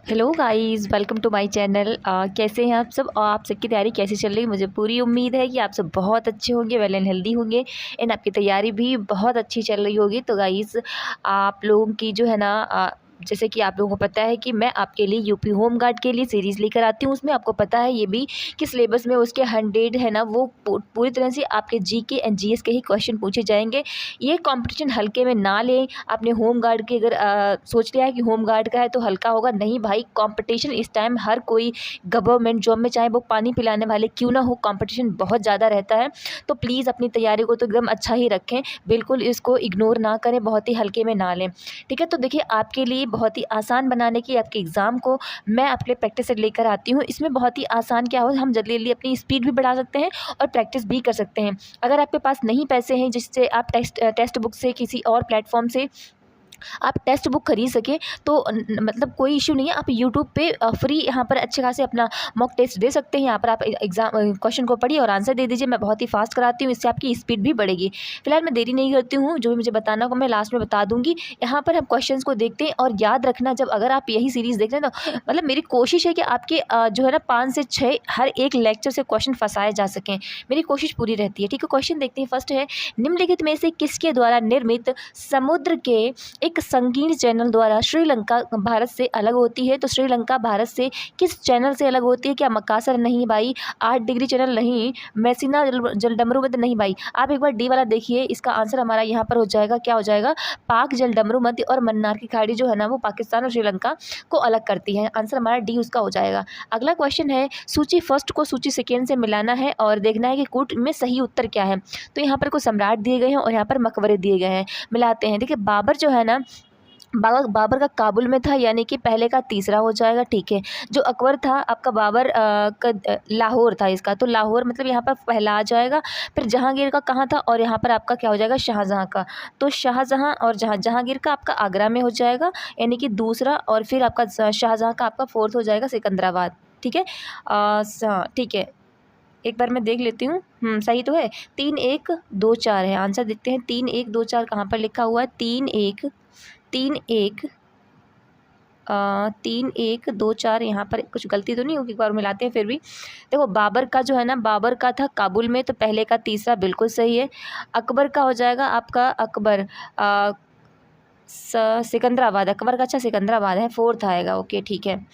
Hello guys, welcome to my channel. कैसे हैं आप सब और आप सबकी तैयारी कैसी चल रही है। मुझे पूरी उम्मीद है कि आप सब बहुत अच्छे होंगे, वेल एंड हेल्दी होंगे एंड आपकी तैयारी भी बहुत अच्छी चल रही होगी। तो गाइस, आप लोगों की जो है ना, जैसे कि आप लोगों को पता है कि मैं आपके लिए यूपी होम गार्ड के लिए सीरीज़ लेकर आती हूँ। उसमें आपको पता है ये भी कि सिलेबस में उसके 100 है ना, वो पूरी तरह से आपके जीके एंड जीएस के ही क्वेश्चन पूछे जाएंगे। ये कंपटीशन हल्के में ना लें। आपने होम गार्ड की अगर सोच लिया है कि होम गार्ड का है तो हल्का होगा, नहीं भाई। कंपटीशन इस टाइम हर कोई गवर्नमेंट जॉब में, चाहे वो पानी पिलाने वाले क्यों ना हो, कंपटीशन बहुत ज़्यादा रहता है। तो प्लीज़ अपनी तैयारी को तो एकदम अच्छा ही रखें, बिल्कुल इसको इग्नोर ना करें, बहुत ही हल्के में ना लें। ठीक है, तो देखिए आपके लिए बहुत ही आसान बनाने की आपके एग्ज़ाम को मैं आपके लिए प्रैक्टिस सेट लेकर आती हूँ। इसमें बहुत ही आसान क्या हो, हम जल्दी जल्दी अपनी स्पीड भी बढ़ा सकते हैं और प्रैक्टिस भी कर सकते हैं। अगर आपके पास नहीं पैसे हैं जिससे आप टेस्ट बुक से किसी और प्लेटफॉर्म से आप टेक्स्ट बुक खरीद सकें, तो मतलब कोई इशू नहीं है। आप यूट्यूब पे फ्री यहाँ पर अच्छे खासे अपना मॉक टेस्ट दे सकते हैं। यहाँ पर आप एग्जाम क्वेश्चन को पढ़िए और आंसर दे दीजिए। मैं बहुत ही फास्ट कराती हूँ, इससे आपकी स्पीड भी बढ़ेगी। फिलहाल मैं देरी नहीं करती हूँ, जो भी मुझे बताना होगा मैं लास्ट में बता दूंगी। यहाँ पर हम क्वेश्चन को देखते हैं और याद रखना, जब अगर आप यही सीरीज़ देख रहे हैं तो मतलब मेरी कोशिश है कि आपके जो है ना 5 से 6 हर एक लेक्चर से क्वेश्चन फंसाए जा सकें, मेरी कोशिश पूरी रहती है। ठीक है, क्वेश्चन देखते हैं। फर्स्ट है, निम्नलिखित में से किसके द्वारा निर्मित समुद्र के एक संकीर्ण चैनल द्वारा श्रीलंका भारत से अलग होती है। तो श्रीलंका भारत से किस चैनल से अलग होती है? क्या मकासर? नहीं भाई। 8 डिग्री चैनल नहीं। मैसिना जलडमरू मध्य? नहीं भाई। आप एक बार डी वाला देखिए, इसका आंसर हमारा यहाँ पर हो जाएगा, क्या हो जाएगा? पाक जलडमरू मध्य और मन्नार की खाड़ी जो है ना, वो पाकिस्तान और श्रीलंका को अलग करती है। आंसर हमारा डी उसका हो जाएगा। अगला क्वेश्चन है, सूची फर्स्ट को सूची सेकेंड से मिलाना है और देखना है कि कूट में सही उत्तर क्या है। तो यहाँ पर कुछ सम्राट दिए गए हैं और यहाँ पर मकबरे दिए गए हैं, मिलाते हैं। देखिए बाबर जो है ना, बाबर का काबुल में था, यानी कि पहले का तीसरा हो जाएगा। ठीक है, जो अकबर था आपका बाबर लाहौर था इसका, तो लाहौर मतलब यहाँ पर पहला आ जाएगा। फिर जहांगीर का कहाँ था, और यहाँ पर आपका क्या हो जाएगा? शाहजहाँ का। तो शाहजहाँ और जहांगीर का आपका आगरा में हो जाएगा, यानी कि दूसरा। और फिर आपका शाहजहाँ का आपका फोर्थ हो जाएगा सिकंदराबाद। ठीक है, ठीक है, एक बार मैं देख लेती हूँ। सही तो है। 3 1 2 4 है। आंसर देखते हैं। 3 1 2 4 कहाँ पर लिखा हुआ है? 3 1 3 1 2 4, यहाँ पर कुछ गलती तो नहीं होगी? एक बार मिलाते हैं फिर भी। देखो बाबर का जो है ना, बाबर का था काबुल में, तो पहले का तीसरा बिल्कुल सही है। अकबर का हो जाएगा आपका अकबर सिकंदराबाद। अकबर का अच्छा सिकंदराबाद है, फोर्थ आएगा। ओके ठीक है।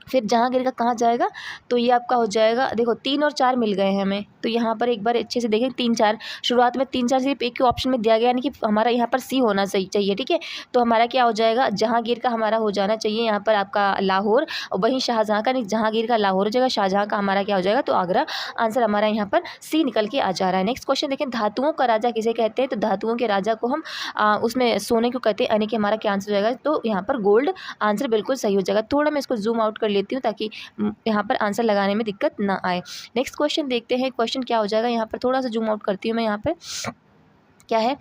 फिर जहांगीर का कहाँ जाएगा? तो ये आपका हो जाएगा, देखो 3 और 4 मिल गए हैं हमें, तो यहाँ पर एक बार अच्छे से देखें। 3 4 शुरुआत में 3 4 सिर्फ एक ही ऑप्शन में दिया गया, यानी कि हमारा यहाँ पर सी होना चाहिए। ठीक है, तो हमारा क्या हो जाएगा? जहांगीर का हमारा हो जाना चाहिए यहाँ पर आपका लाहौर, और वहीं शाहजहाँ का नहीं, जहांगीर का लाहौर हो जाएगा, शाहजहाँ का हमारा क्या हो जाएगा? तो आगरा। आंसर हमारा यहाँ पर सी निकल के आ जा रहा है। नेक्स्ट क्वेश्चन देखें, धातुओं का राजा किसे कहते हैं? तो धातुओं के राजा को हम उसमें सोने को कहते हैं, यानी कि हमारा क्या आंसर हो जाएगा? तो यहाँ पर गोल्ड। आंसर बिल्कुल सही हो जाएगा। थोड़ा मैं इसको जूम आउट कर लेती हूँ ताकि यहाँ पर आंसर लगाने में दिक्कत ना आए। नेक्स्ट क्वेश्चन देखते हैं। क्वेश्चन क्या हो जाएगा? यहाँ पर थोड़ा सा जूम आउट करती हूँ मैं। यहाँ पे क्या है?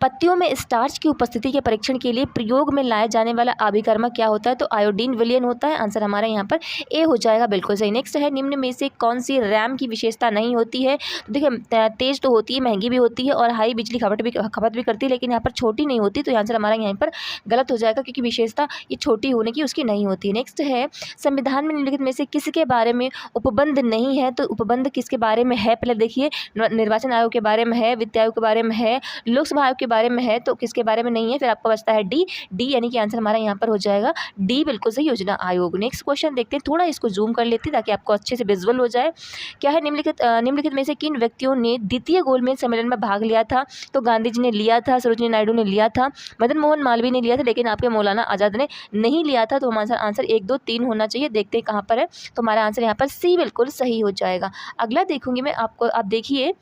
पत्तियों में स्टार्च की उपस्थिति के परीक्षण के लिए प्रयोग में लाया जाने वाला अभिकर्मक क्या होता है? तो आयोडीन विलयन होता है। आंसर हमारा यहाँ पर ए हो जाएगा, बिल्कुल सही। नेक्स्ट है, निम्न में से कौन सी रैम की विशेषता नहीं होती है? तो देखिए तेज तो होती है, महंगी भी होती है और हाई बिजली खपत भी करती है, लेकिन यहाँ पर छोटी नहीं होती। तो आंसर हमारा यहाँ पर गलत हो जाएगा, क्योंकि विशेषता ये छोटी होने की उसकी नहीं होती है। नेक्स्ट है, संविधान में निम्नलिखित में से किसके बारे में उपबंध नहीं है? तो उपबंध किसके बारे में है? पहले देखिए, निर्वाचन आयोग के बारे में है, वित्त आयोग के बारे में है, लोकसभा आयोग के बारे में है, तो किसके बारे में नहीं है? फिर आपको बचता है डी, यानी कि आंसर हमारा यहाँ पर हो जाएगा डी, बिल्कुल सही, योजना आयोग। नेक्स्ट क्वेश्चन देखते हैं, थोड़ा इसको जूम कर लेते हैं ताकि आपको अच्छे से विजुअल हो जाए। क्या है? निम्नलिखित में से किन व्यक्तियों ने द्वितीय गोलमेज सम्मेलन में भाग लिया था? तो गांधी जी ने लिया था, सरोजिनी नायडू ने लिया था, मदन मोहन मालवीय ने लिया था, लेकिन आपके मौलाना आज़ाद ने नहीं लिया था। तो हमारा आंसर 1 2 3 होना चाहिए। देखते हैं कहाँ पर है, तो हमारा आंसर यहाँ पर सी बिल्कुल सही हो जाएगा। अगला देखूंगी मैं आपको, आप देखिए,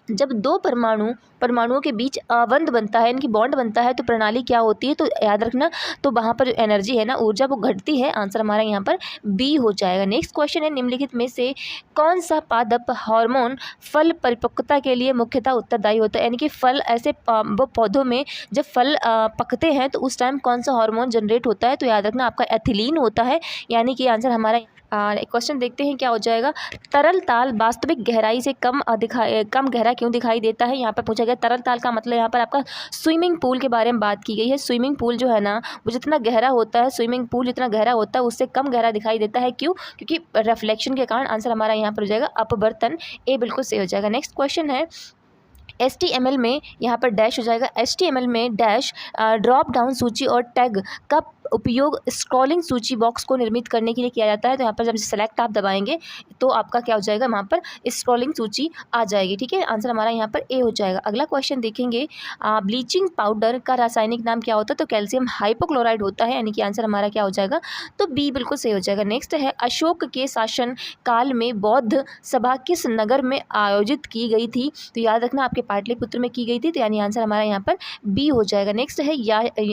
जब दो परमाणुओं के बीच बंध बनता है, इनकी बॉन्ड बनता है, तो प्रणाली क्या होती है? तो याद रखना, तो वहाँ पर जो एनर्जी है ना, ऊर्जा, वो घटती है। आंसर हमारा यहाँ पर बी हो जाएगा। नेक्स्ट क्वेश्चन है, निम्नलिखित में से कौन सा पादप हार्मोन फल परिपक्वता के लिए मुख्यतः उत्तरदायी होता है? यानी कि फल ऐसे वो पौधों में जब फल पकते हैं तो उस टाइम कौन सा हार्मोन जनरेट होता है? तो याद रखना आपका एथिलीन होता है, यानी कि आंसर हमारा क्वेश्चन देखते हैं क्या हो जाएगा। तरल ताल वास्तविक गहराई से कम गहरा क्यों दिखाई देता है। यहाँ पर पूछा गया तरल ताल का मतलब यहाँ पर आपका स्विमिंग पूल के बारे में बात की गई है। स्विमिंग पूल जो है ना वो जितना गहरा होता है, स्विमिंग पूल जितना गहरा होता है उससे कम गहरा दिखाई देता है। क्यों? क्योंकि रिफ्लेक्शन के कारण। आंसर हमारा यहाँ पर हो जाएगा अपवर्तन, ए बिल्कुल सही हो जाएगा। नेक्स्ट क्वेश्चन है HTML में, यहाँ पर डैश हो जाएगा। HTML में डैश ड्रॉप डाउन सूची और टैग का उपयोग स्क्रॉलिंग सूची बॉक्स को निर्मित करने के लिए किया जाता है। तो यहाँ पर जब सेलेक्ट आप दबाएंगे तो आपका क्या हो जाएगा, वहाँ पर स्क्रॉलिंग सूची आ जाएगी। ठीक है, आंसर हमारा यहाँ पर ए हो जाएगा। अगला क्वेश्चन देखेंगे, ब्लीचिंग पाउडर का रासायनिक नाम क्या होता है। तो कैल्शियम हाइपोक्लोराइड होता है, यानी कि आंसर हमारा क्या हो जाएगा, तो बी बिल्कुल सही हो जाएगा। नेक्स्ट है अशोक के शासन काल में बौद्ध सभा किस नगर में आयोजित की गई थी। तो याद रखना आपके पाटलिपुत्र में की गई थी, तो यानी आंसर हमारा यहाँ पर बी हो जाएगा। नेक्स्ट है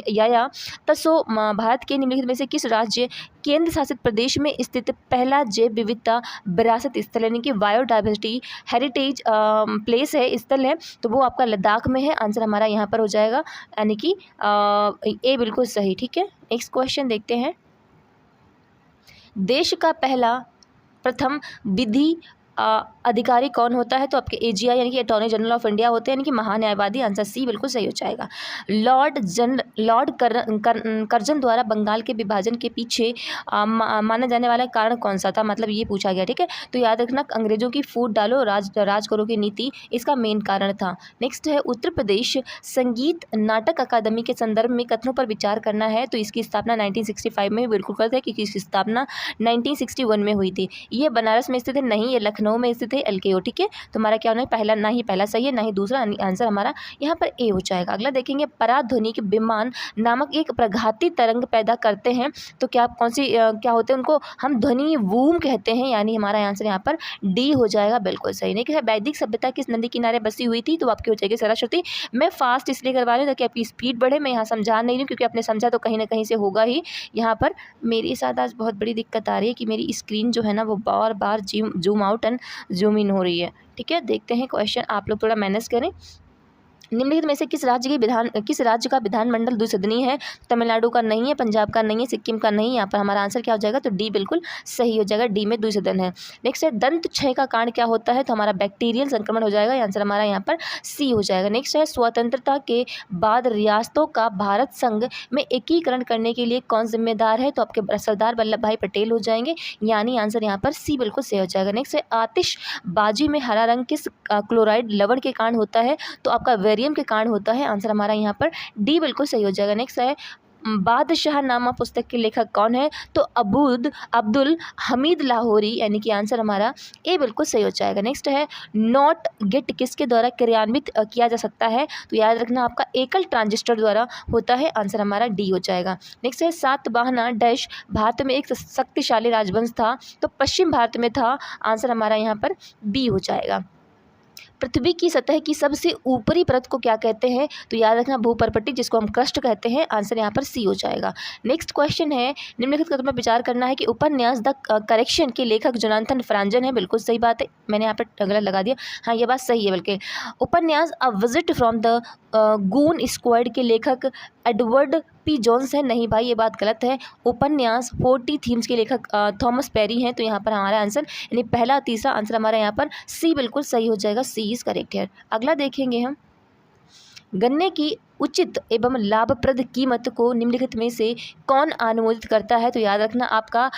याया तसो भारत के निम्नलिखित में से किस राज्य केंद्र शासित प्रदेश में स्थित पहला जैव विविधता विरासत स्थल यानी कि बायोडाइवर्सिटी हेरिटेज प्लेस है, स्थल है, तो वो आपका लद्दाख में है। आंसर हमारा यहाँ पर हो जाएगा यानी कि ए बिल्कुल सही। ठीक है, नेक्स्ट क्वेश्चन देखते हैं। देश का पहला प्रथम विधि अधिकारी कौन होता है। तो आपके AGI यानी कि अटॉर्नी जनरल ऑफ इंडिया होते हैं, यानी कि महान्यायवादी। आंसर सी बिल्कुल सही हो जाएगा। लॉर्ड कर्जन द्वारा बंगाल के विभाजन के पीछे माना जाने वाला कारण कौन सा था, मतलब ये पूछा गया। ठीक है, तो याद रखना अंग्रेजों की फूट डालो राज करो की नीति इसका मेन कारण था। नेक्स्ट है उत्तर प्रदेश संगीत नाटक अकादमी के संदर्भ में कथनों पर विचार करना है। तो इसकी स्थापना 1965 में बिल्कुल करते हैं, क्योंकि इसकी स्थापना 1961 में हुई थी। ये बनारस में स्थित है, नहीं ये लखनऊ में स्थित है, LKO। ठीक है, तो हमारा क्या होना है, पहला ना ही पहला सही है ना ही दूसरा, आंसर हमारा यहाँ पर ए हो जाएगा। अगला देखेंगे, पराध्वनिक विमान नामक एक प्रघाती तरंग पैदा करते हैं। तो क्या कौन सी क्या होते हैं, उनको हम ध्वनि वूम कहते हैं, यानी हमारा आंसर यहाँ पर डी हो जाएगा बिल्कुल सही। नहीं, वैदिक सभ्यता किस नदी किनारे बसी हुई थी। तो आपकी हो जाएगी सरस्वती। मैं फास्ट इसलिए करवा रही हूँ ताकि आपकी स्पीड बढ़े, मैं यहाँ समझा नहीं रही हूँ क्योंकि आपने समझा तो कहीं ना कहीं से होगा ही। यहाँ पर मेरे साथ आज बहुत बड़ी दिक्कत आ रही है कि मेरी स्क्रीन जो है ना वो बार बार zoom out and zoom in हो रही है। ठीक है, देखते हैं क्वेश्चन, आप लोग थोड़ा मैनेज करें। निम्नलिखित में से किस राज्य का विधानमंडल द्विसदनीय है। तमिलनाडु का नहीं है, पंजाब का नहीं है, सिक्किम का नहीं है। यहाँ पर हमारा आंसर क्या हो जाएगा, तो डी बिल्कुल सही हो जाएगा, डी में द्विसदन है। नेक्स्ट है दंत क्षय का कारण क्या होता है। तो हमारा बैक्टीरियल संक्रमण हो जाएगा, आंसर हमारा यहाँ पर सी हो जाएगा। नेक्स्ट है स्वतंत्रता के बाद रियासतों का भारत संघ में एकीकरण करने के लिए कौन जिम्मेदार है। तो आपके सरदार वल्लभ भाई पटेल हो जाएंगे, यानी आंसर यहाँ पर सी बिल्कुल सही हो जाएगा। नेक्स्ट है आतिशबाजी में हरा रंग किस क्लोराइड लवण के कारण होता है। तो आपका वेरियम के कारण होता है, आंसर हमारा यहाँ पर डी बिल्कुल सही हो जाएगा। नेक्स्ट है बादशाहनामा पुस्तक के लेखक कौन है। तो अब्दुल हमीद लाहौरी, यानी कि आंसर हमारा ए बिल्कुल सही हो जाएगा। नेक्स्ट है नॉट गेट किसके द्वारा क्रियान्वित किया जा सकता है। तो याद रखना आपका एकल ट्रांजिस्टर द्वारा होता है, आंसर हमारा डी हो जाएगा। नेक्स्ट है सातवाहना डैश भारत में एक शक्तिशाली राजवंश था। तो पश्चिम भारत में था, आंसर हमारा यहाँ पर बी हो जाएगा। पृथ्वी की सतह की सबसे ऊपरी परत को क्या कहते हैं। तो याद रखना भूपर्पट्टी, जिसको हम क्रस्ट कहते हैं, आंसर यहाँ पर सी हो जाएगा। नेक्स्ट क्वेश्चन है, निम्नलिखित कथनों पर विचार करना है कि उपन्यास द करेक्शन के लेखक जोनाथन फ्रांजन है। बिल्कुल सही बात है, मैंने यहाँ पर गलत लगा दिया, हाँ ये बात सही है। बल्कि उपन्यास a visit from the goon squad के लेखक एडवर्ड P. जोन्स है, नहीं भाई ये बात गलत है। उपन्यास 40 थीम्स के लेखक थॉमस पेरी हैं। तो यहाँ पर हमारा आंसर यानी पहला तीसरा आंसर हमारा यहाँ पर सी बिल्कुल सही हो जाएगा, सी इज करेक्ट है। अगला देखेंगे हम, गन्ने की उचित एवं लाभप्रद कीमत को निम्नलिखित में से कौन अनुमोदित करता है। तो याद रखना आपका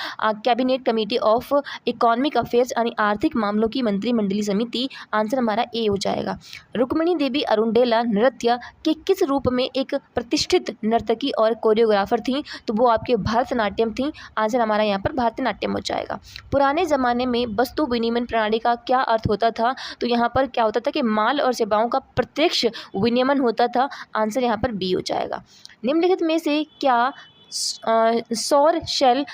cabinet committee of economic affairs यानी आर्थिक मामलों की मंत्रिमंडलीय समिति, आंसर हमारा ए हो जाएगा। रुक्मिणी देवी अरुणडेला नृत्य के किस रूप में एक प्रतिष्ठित नर्तकी और कोरियोग्राफर थी। तो वो आपके भरतनाट्यम थी, आंसर हमारा यहाँ पर भरतनाट्यम हो जाएगा। पुराने ज़माने में वस्तु विनिमय प्रणाली का क्या अर्थ होता था। तो यहाँ पर क्या होता था कि माल और सेवाओं का प्रत्यक्ष विनिमय होता था, आंसर यहाँ पर बी हो जाएगा। निम्नलिखित में से क्या सौर शेल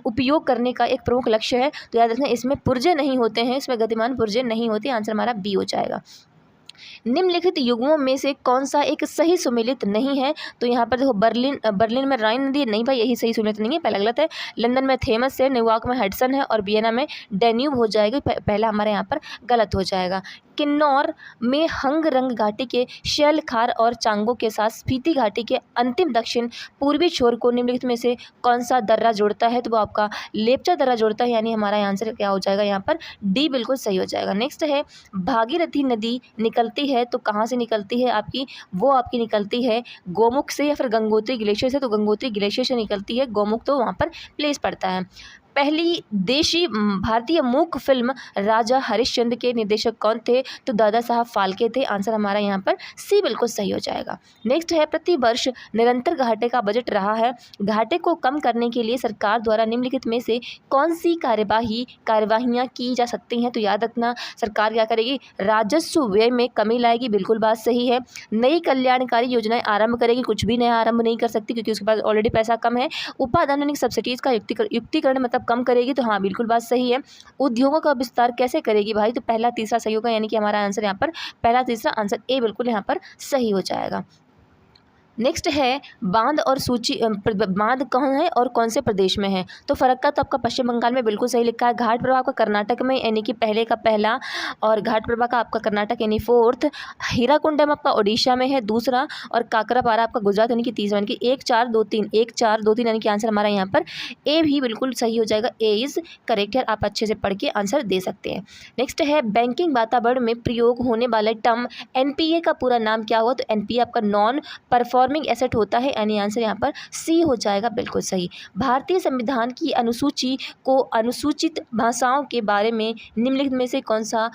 उपयोग करने का एक प्रमुख लक्ष्य है। तो याद रखना इसमें पुर्जे नहीं होते हैं, इसमें गतिमान पुर्जे नहीं होते, आंसर हमारा बी हो जाएगा। निम्नलिखित युग्मों में से कौन सा एक सही सुमेलित नहीं है? तो यहाँ पर देखो बर्लिन में राइन नदी नहीं भाई, यही सही सुमेलित नहीं है, पहला गलत है। लंदन में थेमस है, न्यूयॉर्क में हडसन है और वियना में डैन्यूब हो जाएगा, पहला हमारे यहाँ पर गलत हो जाएगा। किन्नौर में हंग रंग घाटी के शैलखार और चांगो के साथ स्पीति घाटी के अंतिम दक्षिण पूर्वी छोर को निम्नलिखित में से कौन सा दर्रा जोड़ता है? तो वो आपका लेप्चा दर्रा जोड़ता है, यानी हमारा आंसर क्या हो जाएगा यहाँ पर डी बिल्कुल सही हो जाएगा। नेक्स्ट है भागीरथी नदी निकलती है तो कहाँ से निकलती है आपकी? वो आपकी निकलती है गोमुख से या फिर गंगोत्री ग्लेशियर से, तो गंगोत्री ग्लेशियर से निकलती है, गोमुख तो वहाँ पर प्लेस पड़ता है। पहली देशी भारतीय मूक फिल्म राजा हरिश्चंद्र के निर्देशक कौन थे? तो दादा साहब फाल्के थे, आंसर हमारा यहाँ पर सी बिल्कुल सही हो जाएगा। नेक्स्ट है प्रति वर्ष निरंतर घाटे का बजट रहा है, घाटे को कम करने के लिए सरकार द्वारा निम्नलिखित में से कौन सी कार्यवाहियाँ की जा सकती हैं? तो याद रखना सरकार क्या करेगी? राजस्व व्यय में कमी लाएगी, बिल्कुल बात सही है। नई कल्याणकारी योजनाएं आरंभ करेगी, कुछ भी नया आरंभ नहीं कर सकती क्योंकि उसके पास ऑलरेडी पैसा कम है। उपादान यानी सब्सिडीज़ का युक्तिकरण मतलब कम करेगी, तो हाँ बिल्कुल बात सही है। उद्योगों का विस्तार कैसे करेगी भाई? तो पहला तीसरा सही होगा, यानी कि हमारा आंसर यहाँ पर पहला तीसरा आंसर ए बिल्कुल यहाँ पर सही हो जाएगा। नेक्स्ट है बांध और सूची बांध कौन है और कौन से प्रदेश में है? तो फरक्का तो आपका पश्चिम बंगाल में बिल्कुल सही लिखा है। घाट प्रभा आपका कर्नाटक में यानी कि पहले का पहला, और घाट प्रभा का आपका कर्नाटक यानी फोर्थ। हीराकुंड डैम आपका ओडिशा में है दूसरा, और काकरापारा आपका गुजरात यानी कि तीसरा, यानी कि 1 4 2 3 1 4 2 3, यानी कि आंसर हमारा यहाँ पर ए भी बिल्कुल सही हो जाएगा। ए इज़ करेक्ट है, आप अच्छे से पढ़ के आंसर दे सकते हैं। नेक्स्ट है बैंकिंग वातावरण में प्रयोग होने वाले टर्म एनपीए का पूरा नाम क्या हुआ? तो एनपीए आपका नॉन परफॉर्मिंग एसेट होता है, यानी आंसर यहाँ पर सी हो जाएगा बिल्कुल सही। भारतीय संविधान की अनुसूची को अनुसूचित भाषाओं के बारे में निम्नलिखित में से कौन सा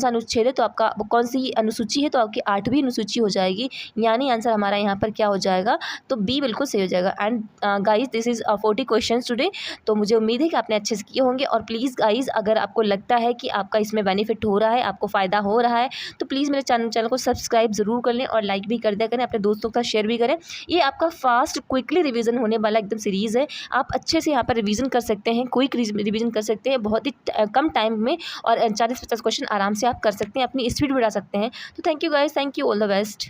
अनुच्छेद है? तो आपका कौन सी अनुसूची है? तो आपकी 8वीं अनुसूची हो जाएगी, यानी आंसर हमारा यहाँ पर क्या हो जाएगा? तो बी बिल्कुल सही हो जाएगा। And guys this is 40 questions today. तो मुझे उम्मीद है कि आपने अच्छे से किए होंगे, और प्लीज़ गाइज अगर आपको लगता है कि आपका इसमें बेनिफिट हो रहा है, आपको फ़ायदा हो रहा है, तो प्लीज़ मेरे चैनल को सब्सक्राइब ज़रूर कर लें और लाइक भी कर दिया करें, अपने दोस्तों के साथ शेयर भी करें। ये आपका फास्ट क्विकली रिवीजन होने वाला एकदम सीरीज़ है, आप अच्छे से यहाँ पर रिवीजन कर सकते हैं, क्विक रिवीजन कर सकते हैं बहुत ही कम टाइम में, और 40-50 क्वेश्चन आराम से आप कर सकते हैं, अपनी स्पीड बढ़ा सकते हैं। तो thank you guys, thank you, all the best.